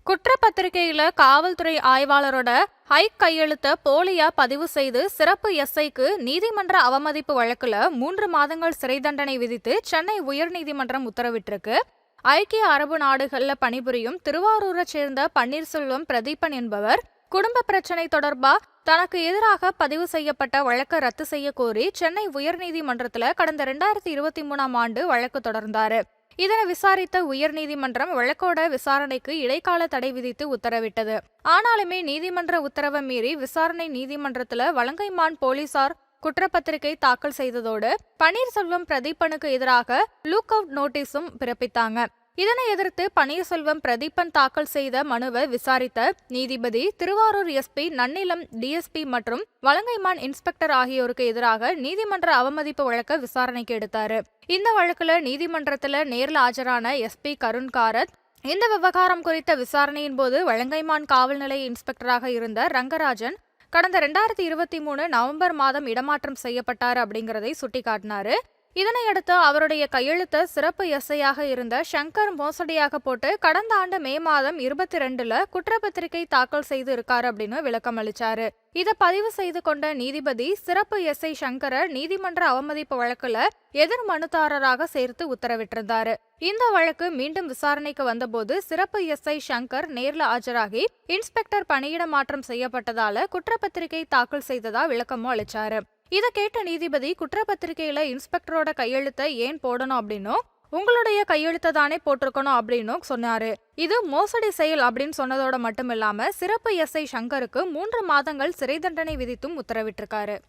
குற்றப்பத்திரிகையில காவல்துறை ஆய்வாளரோட கையெழுத்த போலியா பதிவு செய்து சிறப்பு எஸ்ஐக்கு நீதிமன்ற அவமதிப்பு வழக்குல 3 மாதங்கள் சிறை தண்டனை விதித்து சென்னை உயர்நீதிமன்றம் உத்தரவிட்டிருக்கு. ஐக்கிய அரபு நாடுகள்ல பணிபுரியும் திருவாரூரை சேர்ந்த பன்னீர்செல்வம் பிரதீபன் என்பவர் குடும்ப பிரச்சனை தொடர்பா தனக்கு எதிராக பதிவு செய்யப்பட்ட வழக்கை ரத்து செய்ய கோரி சென்னை உயர்நீதிமன்றத்துல கடந்த 2023ஆம் ஆண்டு வழக்கு தொடர்ந்தாரு. இதனை விசாரித்த உயர்நீதிமன்றம் வழக்கோட விசாரணைக்கு இடைக்கால தடை விதித்து உத்தரவிட்டது. ஆனாலுமே நீதிமன்ற உத்தரவை மீறி விசாரணை நீதிமன்றத்துல வலங்கைமான் போலீசார் குற்றப்பத்திரிகை தாக்கல் செய்ததோடு பன்னீர்செல்வம் பிரதீபனுக்கு எதிராக லுக் அவுட் நோட்டீஸும் பிறப்பித்தாங்க. இதனை எதிர்த்து பன்னீர்செல்வம் பிரதீபன் தாக்கல் செய்த மனுவை விசாரித்த நீதிபதி திருவாரூர் எஸ்பி, நன்னிலம் டிஎஸ்பி மற்றும் வலங்கைமான் இன்ஸ்பெக்டர் ஆகியோருக்கு எதிராக நீதிமன்ற அவமதிப்பு வழக்க விசாரணைக்கு எடுத்தாரு. இந்த வழக்குல நீதிமன்றத்துல நேர்ல ஆஜரான எஸ்பி கருண் காரத் இந்த விவகாரம் குறித்த விசாரணையின் போது வலங்கைமான் காவல் நிலைய இன்ஸ்பெக்டராக இருந்த ரங்கராஜன் கடந்த 2023 நவம்பர் மாதம் இடமாற்றம் செய்யப்பட்டாரு அப்படிங்கறதை சுட்டிக்காட்டினாரு. இதனையடுத்து அவருடைய கையெழுத்த சிறப்பு எஸ்ஐயாக இருந்த சங்கர் மோசடியாக போட்டு கடந்த ஆண்டு மே மாதம் 22ல குற்றப்பத்திரிகை தாக்கல் செய்து இருக்காரு அப்படின்னு விளக்கம் அளிச்சாரு. இதை பதிவு செய்து கொண்ட நீதிபதி சிறப்பு எஸ்ஐ சங்கரை நீதிமன்ற அவமதிப்பு வழக்குல எதிர் மனுதாரராக சேர்த்து உத்தரவிட்டிருந்தாரு. இந்த வழக்கு மீண்டும் விசாரணைக்கு வந்தபோது சிறப்பு எஸ்ஐ சங்கர் நேர்ல ஆஜராகி இன்ஸ்பெக்டர் பணியிட மாற்றம் செய்யப்பட்டதால குற்றப்பத்திரிகை தாக்கல் செய்ததா விளக்கமும் அளிச்சாரு. இதை கேட்ட நீதிபதி குற்றப்பத்திரிகையில இன்ஸ்பெக்டரோட கையெழுத்தை ஏன் போடணும் அப்படின்னும் உங்களுடைய கையெழுத்தை தானே போட்டிருக்கணும் அப்படின்னும் சொன்னாரு. இது மோசடி செயல் அப்படின்னு சொன்னதோட மட்டும் இல்லாம சிறப்பு எஸ்ஐ சங்கருக்கு 3 மாதங்கள் சிறை தண்டனை விதித்தும் உத்தரவிட்டிருக்காரு.